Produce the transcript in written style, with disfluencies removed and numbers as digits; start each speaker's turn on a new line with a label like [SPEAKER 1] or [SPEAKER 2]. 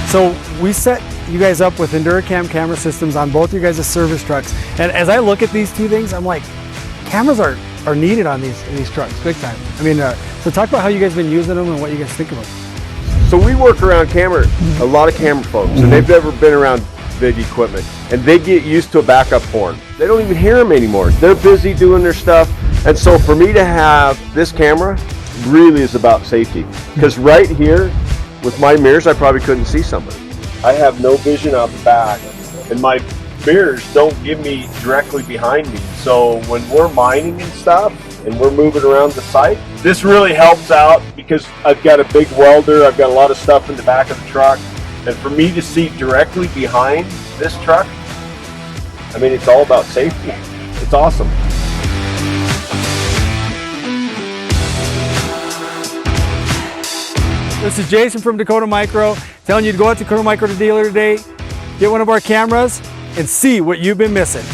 [SPEAKER 1] So we set you guys up with EnduraCam camera systems on both your guys' service trucks. And as I look at these two things, I'm like, cameras are needed on these trucks, big time. I mean, so talk about how you guys been using them and what you guys think of them.
[SPEAKER 2] So we work around a lot of camera folks, and they've never been around big equipment, and they get used to a backup horn. They don't even hear them anymore. They're busy doing their stuff. And so for me to have this camera really is about safety, because right here with my mirrors, I probably couldn't see somebody. I have no vision out the back, and my mirrors don't give me directly behind me. So when we're mining and stuff and we're moving around the site, this really helps out because I've got a big welder, I've got a lot of stuff in the back of the truck, and for me to see directly behind this truck, I mean, it's all about safety. It's awesome.
[SPEAKER 1] This is Jason from Dakota Micro, telling you to go out to Dakota Micro dealer today, get one of our cameras, and see what you've been missing.